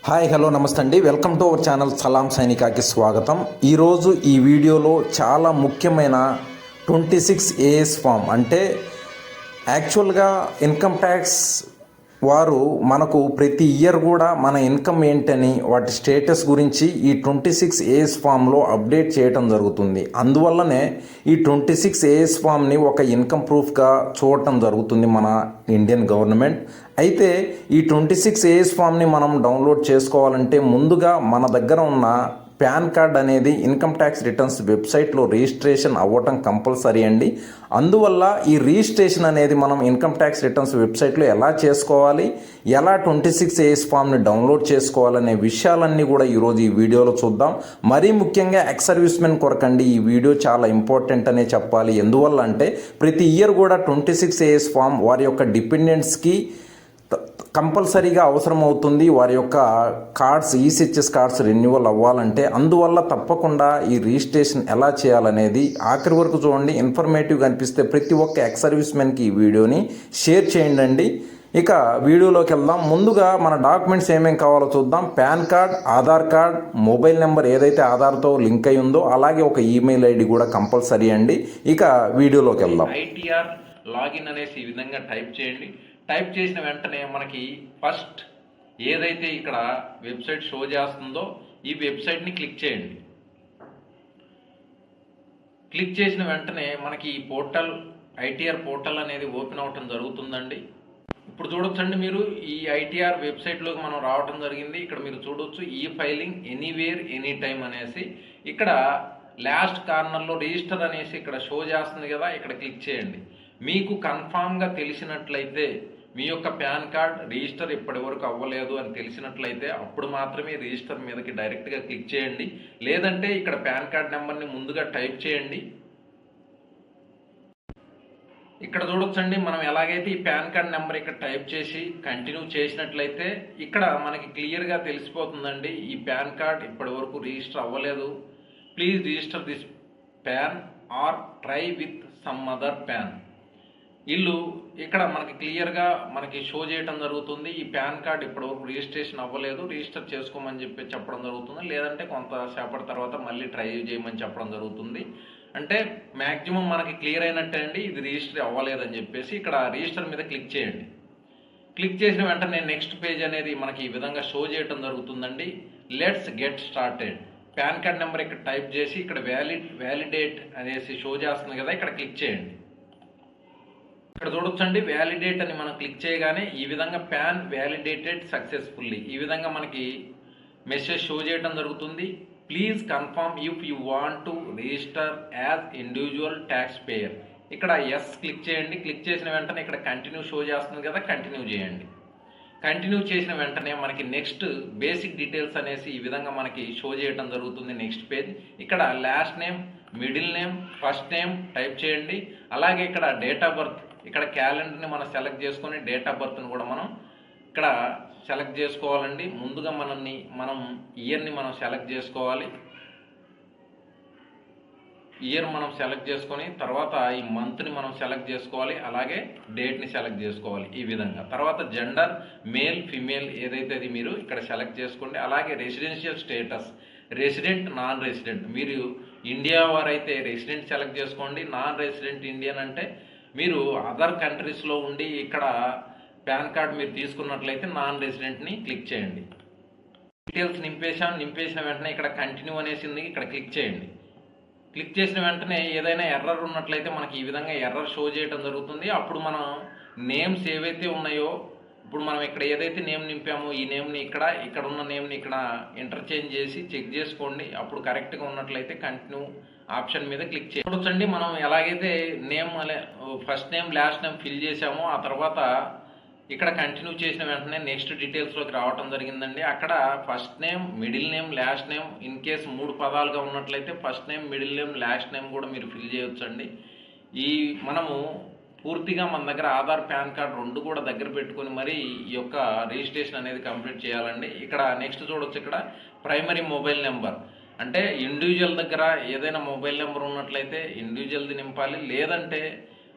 Hi hello నమస్తే అండి, welcome to our channel సలాం సైనికాకి స్వాగతం. ఈరోజు ఈ వీడియోలో చాలా ముఖ్యమైన 26 AS ఫామ్ అంటే యాక్చువల్గా ఇన్కమ్ ట్యాక్స్ వారు మనకు ప్రతి ఇయర్ కూడా మన ఇన్కమ్ ఏంటని వాటి స్టేటస్ గురించి ఈ 26 AS ఫామ్లో అప్డేట్ చేయటం జరుగుతుంది. అందువల్లనే ఈ 26 AS ఫామ్ని ఒక ఇన్కమ్ ప్రూఫ్గా చూడటం జరుగుతుంది మన ఇండియన్ గవర్నమెంట్. అయితే ఈ 26 AS ఫామ్ని మనం డౌన్లోడ్ చేసుకోవాలంటే ముందుగా మన దగ్గర ఉన్న పాన్ కార్డ్ అనేది ఇన్కమ్ ట్యాక్స్ రిటర్న్స్ వెబ్సైట్లో రిజిస్ట్రేషన్ అవ్వటం కంపల్సరీ అండి. అందువల్ల ఈ రిజిస్ట్రేషన్ అనేది మనం ఇన్కమ్ ట్యాక్స్ రిటర్న్స్ వెబ్సైట్లో ఎలా చేసుకోవాలి, ఎలా 26 AS ఫామ్ని డౌన్లోడ్ చేసుకోవాలనే విషయాలన్నీ కూడా ఈరోజు ఈ వీడియోలో చూద్దాం. మరీ ముఖ్యంగా ఎక్స్ సర్వీస్ మెన్ కొరకండి ఈ వీడియో చాలా ఇంపార్టెంట్ అనే చెప్పాలి. ఎందువల్ల అంటే ప్రతి ఇయర్ కూడా 26 AS ఫామ్ వారి యొక్క డిపెండెంట్స్కి కంపల్సరీగా అవసరం అవుతుంది. వారి యొక్క కార్డ్స్ ఈసీహెచ్ఎస్ కార్డ్స్ రెన్యువల్ అవ్వాలంటే అందువల్ల తప్పకుండా ఈ రిజిస్ట్రేషన్ ఎలా చేయాలనేది ఆఖరి వరకు చూడండి. ఇన్ఫర్మేటివ్గా అనిపిస్తే ప్రతి ఒక్క ఎక్స్ సర్వీస్ మెన్కి ఈ వీడియోని షేర్ చేయండి. ఇక వీడియోలోకి వెళ్దాం. ముందుగా మన డాక్యుమెంట్స్ ఏమేమి కావాలో చూద్దాం. Pan card, Aadhaar card, mobile number ఏదైతే ఆధార్తో లింక్ అయి ఉందో అలాగే ఒక ఈమెయిల్ ఐడి కూడా కంపల్సరీ అండి. ఇక వీడియోలోకి వెళ్దాం. ITR లాగిన్ అనేసి ఈ విధంగా టైప్ చేయండి. టైప్ చేసిన వెంటనే మనకి ఫస్ట్ ఏదైతే ఇక్కడ వెబ్సైట్ షో చేస్తుందో ఈ వెబ్సైట్ని క్లిక్ చేయండి. క్లిక్ చేసిన వెంటనే మనకి ఈ పోర్టల్ ITR పోర్టల్ అనేది ఓపెన్ అవటం జరుగుతుందండి. ఇప్పుడు చూడొచ్చండి, మీరు ఈ ITR వెబ్సైట్లోకి మనం రావటం జరిగింది. ఇక్కడ మీరు చూడొచ్చు ఈ ఫైలింగ్ ఎనీవేర్ ఎనీ టైమ్ అనేసి ఇక్కడ లాస్ట్ కార్నర్లో రిజిస్టర్ అనేసి ఇక్కడ షో చేస్తుంది కదా, ఇక్కడ క్లిక్ చేయండి. మీకు కన్ఫామ్గా తెలిసినట్లయితే మీ యొక్క పాన్ కార్డ్ రిజిస్టర్ ఇప్పటి వరకు అవ్వలేదు అని తెలిసినట్లయితే అప్పుడు మాత్రమే రిజిస్టర్ మీదకి డైరెక్ట్గా క్లిక్ చేయండి. లేదంటే ఇక్కడ పాన్ కార్డ్ నెంబర్ని ముందుగా టైప్ చేయండి. ఇక్కడ చూడొచ్చండి, మనం ఎలాగైతే ఈ పాన్ కార్డ్ నెంబర్ ఇక్కడ టైప్ చేసి కంటిన్యూ చేసినట్లయితే ఇక్కడ మనకి క్లియర్గా తెలిసిపోతుందండి, ఈ పాన్ కార్డ్ ఇప్పటి వరకు రిజిస్టర్ అవ్వలేదు, please register this PAN or try with some other PAN. ఇల్లు ఇక్కడ మనకి క్లియర్గా మనకి షో చేయడం జరుగుతుంది. ఈ పాన్ కార్డ్ ఇప్పటివరకు రిజిస్ట్రేషన్ అవ్వలేదు, రిజిస్టర్ చేసుకోమని చెప్పడం జరుగుతుంది. లేదంటే కొంతసేపటి తర్వాత మళ్ళీ ట్రై చేయమని చెప్పడం జరుగుతుంది. అంటే మ్యాక్సిమం మనకి క్లియర్ అయినట్టే అండి, ఇది రిజిస్టర్ అవ్వలేదని చెప్పేసి ఇక్కడ రిజిస్టర్ మీద క్లిక్ చేయండి. క్లిక్ చేసిన వెంటనే నెక్స్ట్ పేజ్ అనేది మనకి ఈ విధంగా షో చేయడం జరుగుతుందండి. Let's get started. Pan card number ఇక్కడ టైప్ చేసి ఇక్కడ వ్యాలిడేట్ అనేసి షో చేస్తుంది కదా, ఇక్కడ క్లిక్ చేయండి. ఇక్కడ చూడొచ్చండి, వ్యాలిడేట్ అని మనం క్లిక్ చేయగానే ఈ విధంగా పాన్ వ్యాలిడేటెడ్ సక్సెస్ఫుల్లీ ఈ విధంగా మనకి మెసేజ్ షో చేయడం జరుగుతుంది. Please confirm if you want to register as individual tax payer. ఇక్కడ ఎస్ క్లిక్ చేయండి. క్లిక్ చేసిన వెంటనే ఇక్కడ కంటిన్యూ షో చేస్తుంది కదా, కంటిన్యూ చేయండి. కంటిన్యూ చేసిన వెంటనే మనకి నెక్స్ట్ బేసిక్ డీటెయిల్స్ అనేసి ఈ విధంగా మనకి షో చేయడం జరుగుతుంది. నెక్స్ట్ పేజ్ ఇక్కడ last name, middle name, first name type చేయండి. అలాగే ఇక్కడ డేట్ ఆఫ్ బర్త్, ఇక్కడ క్యాలెండర్ని మనం సెలెక్ట్ చేసుకొని డేట్ ఆఫ్ బర్త్ని కూడా మనం ఇక్కడ సెలెక్ట్ చేసుకోవాలండి. ముందుగా మనం ఇయర్ని మనం సెలెక్ట్ చేసుకోవాలి. ఇయర్ మనం సెలెక్ట్ చేసుకొని తర్వాత ఈ మంత్ని మనం సెలెక్ట్ చేసుకోవాలి. అలాగే డేట్ని సెలెక్ట్ చేసుకోవాలి ఈ విధంగా. తర్వాత జెండర్ మేల్ ఫిమేల్ ఏదైతే అది మీరు ఇక్కడ సెలెక్ట్ చేసుకోండి. అలాగే residential status, resident non resident, మీరు ఇండియా వారైతే రెసిడెంట్ సెలెక్ట్ చేసుకోండి. నాన్ రెసిడెంట్ ఇండియన్ అంటే మీరు అదర్ కంట్రీస్లో ఉండి ఇక్కడ పాన్ కార్డ్ మీరు తీసుకున్నట్లయితే నాన్ రెసిడెంట్ని క్లిక్ చేయండి. డీటెయిల్స్ నింపేసిన వెంటనే ఇక్కడ కంటిన్యూ అనేసింది, ఇక్కడ క్లిక్ చేయండి. క్లిక్ చేసిన వెంటనే ఏదైనా ఎర్రర్ ఉన్నట్లయితే మనకి ఈ విధంగా ఎర్రర్ షో చేయడం జరుగుతుంది. అప్పుడు మనం నేమ్స్ ఏవైతే ఉన్నాయో, ఇప్పుడు మనం ఇక్కడ ఏదైతే నేమ్ నింపామో ఈ నేమ్ని ఇక్కడ ఉన్న నేమ్ని ఇక్కడ ఇంటర్చేంజ్ చేసి చెక్ చేసుకోండి. అప్పుడు కరెక్ట్గా ఉన్నట్లయితే కంటిన్యూ ఆప్షన్ మీద క్లిక్ చేయొచ్చండి. మనం ఎలాగైతే name first name last name fill చేసామో ఆ తర్వాత ఇక్కడ కంటిన్యూ చేసిన వెంటనే నెక్స్ట్ డీటెయిల్స్లోకి రావటం జరిగిందండి. అక్కడ first name, middle name, last name in case 3 పదాలుగా ఉన్నట్లయితే first name, middle name, last name కూడా మీరు ఫిల్ చేయొచ్చండి. మనము పూర్తిగా మన దగ్గర ఆధార్, పాన్ కార్డ్ 2 కూడా దగ్గర పెట్టుకొని మరి ఈ యొక్క రిజిస్ట్రేషన్ అనేది కంప్లీట్ చేయాలండి. ఇక్కడ నెక్స్ట్ చూడొచ్చు, ఇక్కడ ప్రైమరీ మొబైల్ నెంబర్ అంటే ఇండివిజువల్ దగ్గర ఏదైనా మొబైల్ నెంబర్ ఉన్నట్లయితే ఇండివిజువల్ది నింపాలి. లేదంటే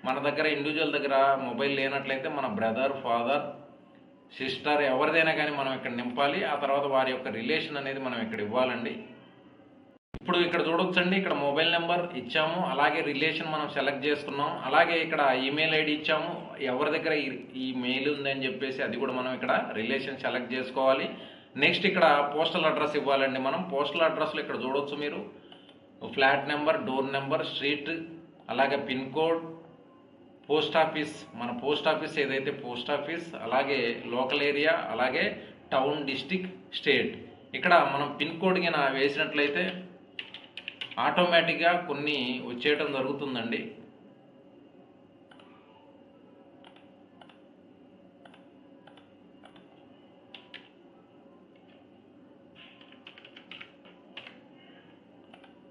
మన దగ్గర ఇండివిజువల్ దగ్గర మొబైల్ లేనట్లయితే మన బ్రదర్, ఫాదర్, సిస్టర్ ఎవరిదైనా కానీ మనం ఇక్కడ నింపాలి. ఆ తర్వాత వారి యొక్క రిలేషన్ అనేది మనం ఇక్కడ ఇవ్వాలండి. ఇప్పుడు ఇక్కడ చూడొచ్చండి, ఇక్కడ మొబైల్ నెంబర్ ఇచ్చాము, అలాగే రిలేషన్ మనం సెలెక్ట్ చేసుకున్నాం, అలాగే ఇక్కడ ఈమెయిల్ ఐడి ఇచ్చాము, ఎవరి దగ్గర ఈ మెయిల్ ఉందని చెప్పేసి అది కూడా మనం ఇక్కడ రిలేషన్ సెలెక్ట్ చేసుకోవాలి. నెక్స్ట్ ఇక్కడ పోస్టల్ అడ్రస్ ఇవ్వాలండి. మనం పోస్టల్ అడ్రస్లో ఇక్కడ చూడొచ్చు మీరు flat number, door number, street, అలాగే పిన్ కోడ్, పోస్ట్ ఆఫీస్, మన పోస్ట్ ఆఫీస్ ఏదైతే పోస్ట్ ఆఫీస్, అలాగే లోకల్ ఏరియా, అలాగే టౌన్, డిస్టిక్, స్టేట్. ఇక్కడ మనం పిన్ కోడ్ కింద వేసినట్లయితే ఆటోమేటిక్గా కొన్ని వచ్చేయటం జరుగుతుందండి.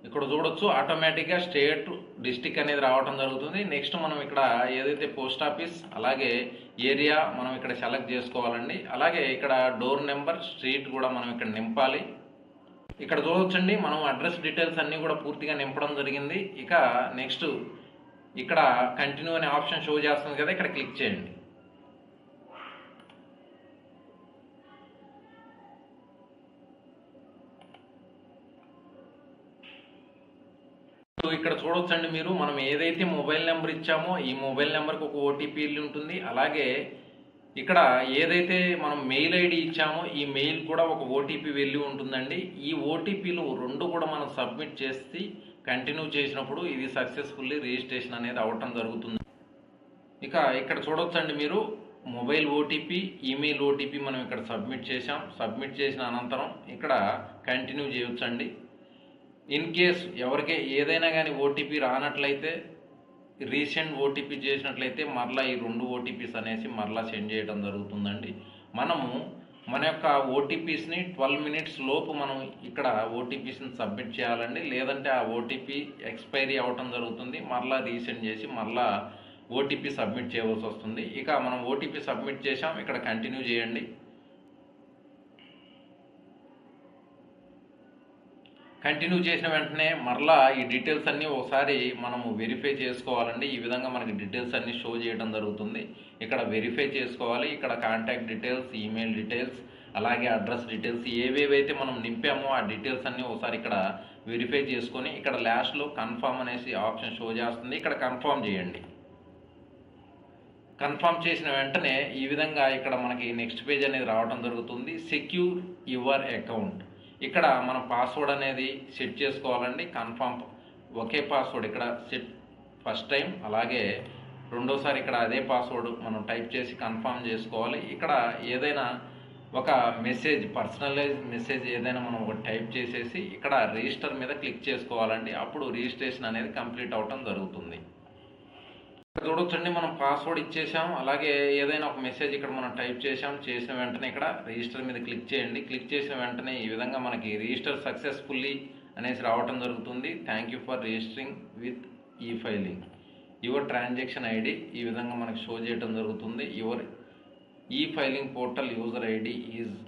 ఇక్కడ చూడొచ్చు ఆటోమేటిక్గా స్టేట్, డిస్టిక్ అనేది రావడం జరుగుతుంది. నెక్స్ట్ మనం ఇక్కడ ఏదైతే పోస్ట్ ఆఫీస్, అలాగే ఏరియా మనం ఇక్కడ సెలెక్ట్ చేసుకోవాలండి. అలాగే ఇక్కడ డోర్ నెంబర్, స్ట్రీట్ కూడా మనం ఇక్కడ నింపాలి. ఇక్కడ చూడవచ్చండి, మనం అడ్రస్ డీటెయిల్స్ అన్నీ కూడా పూర్తిగా నింపడం జరిగింది. ఇక నెక్స్ట్ ఇక్కడ కంటిన్యూ అనే ఆప్షన్ షో చేస్తుంది కదా, ఇక్కడ క్లిక్ చేయండి. ఇక్కడ చూడొచ్చండి మీరు, మనం ఏదైతే మొబైల్ నెంబర్ ఇచ్చామో ఈ మొబైల్ నెంబర్కి ఒక ఓటీపీ ఉంటుంది. అలాగే ఇక్కడ ఏదైతే మనం మెయిల్ ఐడి ఇచ్చామో ఈ మెయిల్ కూడా ఒక ఓటీపీ వెళ్ళి ఉంటుందండి. ఈ ఓటీపీలు రెండు కూడా మనం సబ్మిట్ చేసి కంటిన్యూ చేసినప్పుడు ఇది సక్సెస్ఫుల్లీ రిజిస్ట్రేషన్ అనేది అవ్వటం జరుగుతుంది. ఇక ఇక్కడ చూడొచ్చండి మీరు, మొబైల్ ఓటీపీ, ఈమెయిల్ ఓటీపీ మనం ఇక్కడ సబ్మిట్ చేసాం. సబ్మిట్ చేసిన అనంతరం ఇక్కడ కంటిన్యూ చేయొచ్చండి. ఇన్ కేస్ ఎవరికి ఏదైనా కానీ ఓటీపీ రానట్లయితే, రీసెంట్ ఓటీపీ చేసినట్లయితే మరలా ఈ 2 ఓటీపీస్ అనేసి మరలా సెండ్ చేయడం జరుగుతుందండి. మనము మన యొక్క ఓటీపీస్ని 12 మినిట్స్ లోపు మనం ఇక్కడ ఓటీపీస్ని సబ్మిట్ చేయాలండి. లేదంటే ఆ ఓటీపీ ఎక్స్పైరీ అవ్వటం జరుగుతుంది, మరలా రీసెండ్ చేసి మరలా ఓటీపీ సబ్మిట్ చేయవలసి వస్తుంది. ఇక మనం ఓటీపీ సబ్మిట్ చేసాం, ఇక్కడ కంటిన్యూ చేయండి. కంటిన్యూ చేసిన వెంటనే మరలా ఈ డీటెయిల్స్ అన్నీ ఒకసారి మనము వెరిఫై చేసుకోవాలండి. ఈ విధంగా మనకి డీటెయిల్స్ అన్నీ షో చేయడం జరుగుతుంది. ఇక్కడ వెరిఫై చేసుకోవాలి. ఇక్కడ కాంటాక్ట్ డీటెయిల్స్, ఈమెయిల్ డీటెయిల్స్, అలాగే అడ్రస్ డీటెయిల్స్ ఏవేవైతే మనం నింపామో ఆ డీటెయిల్స్ అన్నీ ఒకసారి ఇక్కడ వెరిఫై చేసుకొని ఇక్కడ లాస్ట్లో కన్ఫర్మ్ అనేసి ఆప్షన్ షో చేస్తుంది. ఇక్కడ కన్ఫర్మ్ చేయండి. కన్ఫర్మ్ చేసిన వెంటనే ఈ విధంగా ఇక్కడ మనకి నెక్స్ట్ పేజ్ అనేది రావడం జరుగుతుంది. Secure your account. ఇక్కడ మనం పాస్వర్డ్ అనేది సెట్ చేసుకోవాలండి. కన్ఫర్మ్ ఒకే పాస్వర్డ్ ఇక్కడ సెట్ ఫస్ట్ టైం, అలాగే రెండోసారి ఇక్కడ అదే పాస్వర్డ్ మనం టైప్ చేసి కన్ఫర్మ్ చేసుకోవాలి. ఇక్కడ ఏదైనా ఒక మెసేజ్, పర్సనలైజ్ మెసేజ్ ఏదైనా మనం ఒక టైప్ చేసేసి ఇక్కడ రిజిస్టర్ మీద క్లిక్ చేసుకోవాలండి. అప్పుడు రిజిస్ట్రేషన్ అనేది కంప్లీట్ అవటం జరుగుతుంది. చూడొచ్చండి, మనం పాస్వర్డ్ ఇచ్చేసాం, అలాగే ఏదైనా ఒక మెసేజ్ ఇక్కడ మనం టైప్ చేసాం. చేసిన వెంటనే ఇక్కడ రిజిస్టర్ మీద క్లిక్ చేయండి. క్లిక్ చేసిన వెంటనే ఈ విధంగా మనకి రిజిస్టర్ సక్సెస్ఫుల్లీ అనేసి రావటం జరుగుతుంది. Thank you for registering with ఈ ఫైలింగ్, యువర్ ట్రాన్సాక్షన్ ఐడి ఈ విధంగా మనకి షో చేయడం జరుగుతుంది. యువర్ ఈ filing portal user ID is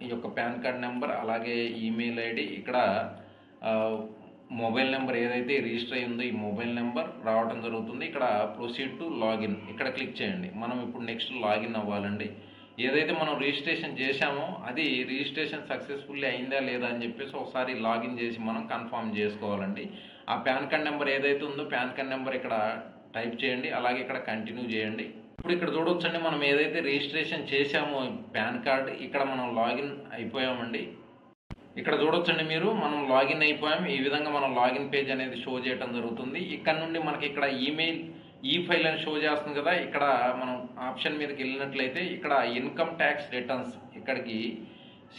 ఈ యొక్క పాన్ కార్డ్ నెంబర్, అలాగే ఈమెయిల్ ఐడి, ఇక్కడ మొబైల్ నెంబర్ ఏదైతే రిజిస్టర్ అయి ఉందో ఈ మొబైల్ నెంబర్ రావడం జరుగుతుంది. ఇక్కడ ప్రొసీడ్ టు లాగిన్ ఇక్కడ క్లిక్ చేయండి. మనం ఇప్పుడు నెక్స్ట్ లాగిన్ అవ్వాలండి. ఏదైతే మనం రిజిస్ట్రేషన్ చేశామో అది రిజిస్ట్రేషన్ సక్సెస్ఫుల్లీ అయిందా లేదా అని చెప్పేసి ఒకసారి లాగిన్ చేసి మనం కన్ఫర్మ్ చేసుకోవాలండి. ఆ పాన్ కార్డ్ నెంబర్ ఏదైతే ఉందో పాన్ కార్డ్ నెంబర్ ఇక్కడ టైప్ చేయండి, అలాగే ఇక్కడ కంటిన్యూ చేయండి. ఇప్పుడు ఇక్కడ చూడొచ్చండి, మనం ఏదైతే రిజిస్ట్రేషన్ చేశామో పాన్ కార్డ్ ఇక్కడ మనం లాగిన్ అయిపోయామండి. ఇక్కడ చూడొచ్చండి మీరు, మనం లాగిన్ అయిపోయాం. ఈ విధంగా మనం లాగిన్ పేజ్ అనేది షో చేయడం జరుగుతుంది. ఇక్కడ నుండి మనకి ఇక్కడ ఈమెయిల్ ఈ ఫైల్ అని షో చేస్తుంది కదా, ఇక్కడ మనం ఆప్షన్ మీదకి వెళ్ళినట్లయితే ఇక్కడ ఇన్కమ్ ట్యాక్స్ రిటర్న్స్ ఇక్కడికి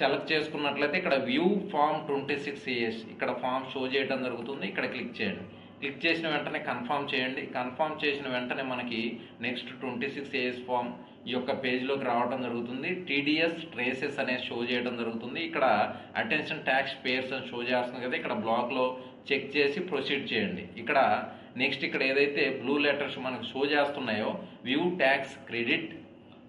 సెలెక్ట్ చేసుకున్నట్లయితే ఇక్కడ వ్యూ ఫామ్ 26AS ఇక్కడ ఫామ్ షో చేయడం జరుగుతుంది. ఇక్కడ క్లిక్ చేయండి. క్లిక్ చేసిన వెంటనే కన్ఫర్మ్ చేయండి. కన్ఫర్మ్ చేసిన వెంటనే మనకి నెక్స్ట్ 26AS ఫామ్ ఈ యొక్క పేజ్లోకి రావడం జరుగుతుంది. టీడీఎస్ ట్రేసెస్ అనేది షో చేయడం జరుగుతుంది. ఇక్కడ అటెన్షన్ ట్యాక్స్ పేయర్స్ అని షో చేస్తుంది కదా, ఇక్కడ బ్లాక్లో చెక్ చేసి ప్రొసీడ్ చేయండి. ఇక్కడ నెక్స్ట్ ఇక్కడ ఏదైతే బ్లూ లెటర్స్ మనకు షో చేస్తున్నాయో view tax credit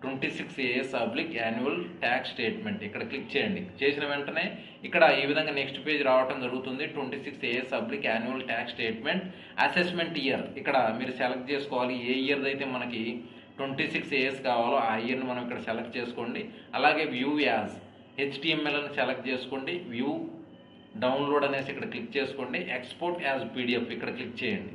26AS annual tax statement ఇక్కడ క్లిక్ చేయండి. చేసిన వెంటనే ఇక్కడ ఈ విధంగా నెక్స్ట్ పేజ్ రావడం జరుగుతుంది. 26AS annual tax statement assessment year ఇక్కడ మీరు సెలెక్ట్ చేసుకోవాలి. ఏ ఇయర్ అయితే మనకి 26 ఏఎస్ కావాలో ఆ ఇయర్ని మనం ఇక్కడ సెలెక్ట్ చేసుకోండి. అలాగే వ్యూ యాజ్ HTML అని సెలెక్ట్ చేసుకోండి. వ్యూ డౌన్లోడ్ అనేసి ఇక్కడ క్లిక్ చేసుకోండి. ఎక్స్పోర్ట్ యాజ్ PDF ఇక్కడ క్లిక్ చేయండి.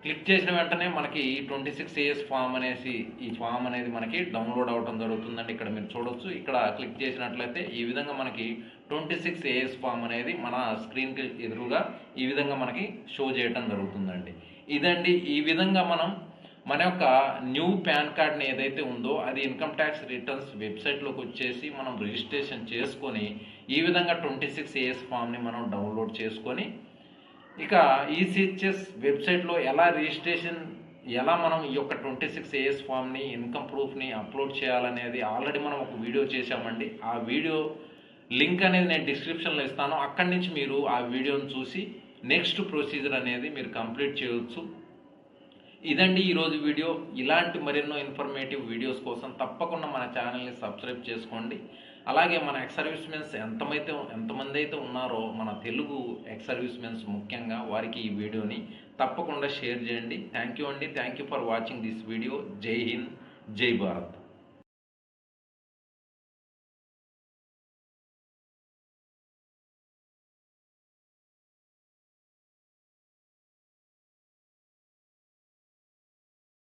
క్లిక్ చేసిన వెంటనే మనకి 26 ఏఎస్ ఫామ్ అనేసి ఈ ఫామ్ అనేది మనకి డౌన్లోడ్ అవ్వడం జరుగుతుందండి. ఇక్కడ మీరు చూడొచ్చు. ఇక్కడ క్లిక్ చేసినట్లయితే ఈ విధంగా మనకి 26 ఏఎస్ ఫామ్ అనేది మన స్క్రీన్కి ఎదురుగా ఈ విధంగా మనకి షో చేయడం జరుగుతుందండి. ఇదండి, ఈ విధంగా మనం మన యొక్క న్యూ పాన్ కార్డ్ని ఏదైతే ఉందో అది ఇన్కమ్ ట్యాక్స్ రిటర్న్స్ వెబ్సైట్లోకి వచ్చేసి మనం రిజిస్ట్రేషన్ చేసుకొని ఈ విధంగా 26 ఏఎస్ ఫామ్ని మనం డౌన్లోడ్ చేసుకొని ఇక ఈసీహెచ్ఎస్ వెబ్సైట్లో ఎలా మనం ఈ యొక్క 26 ఏఎస్ ఫామ్ని ఇన్కమ్ ప్రూఫ్ని అప్లోడ్ చేయాలనేది ఆల్రెడీ మనం ఒక వీడియో చేశామండి. ఆ వీడియో లింక్ అనేది నేను డిస్క్రిప్షన్లో ఇస్తాను. అక్కడి నుంచి మీరు ఆ వీడియోని చూసి నెక్స్ట్ ప్రొసీజర్ అనేది మీరు కంప్లీట్ చేయవచ్చు. ఇదండి ఈరోజు వీడియో. ఇలాంటి మరెన్నో ఇన్ఫర్మేటివ్ వీడియోస్ కోసం తప్పకుండా మన ఛానల్ని సబ్స్క్రైబ్ చేసుకోండి. అలాగే మన ఎక్స్ సర్వీస్మెన్స్ ఎంతమంది అయితే ఉన్నారో మన తెలుగు ఎక్స్ సర్వీస్మెన్స్ ముఖ్యంగా వారికి ఈ వీడియోని తప్పకుండా షేర్ చేయండి. థ్యాంక్ యూ అండి. Thank you for watching this video. జై హింద్, జై భారత్.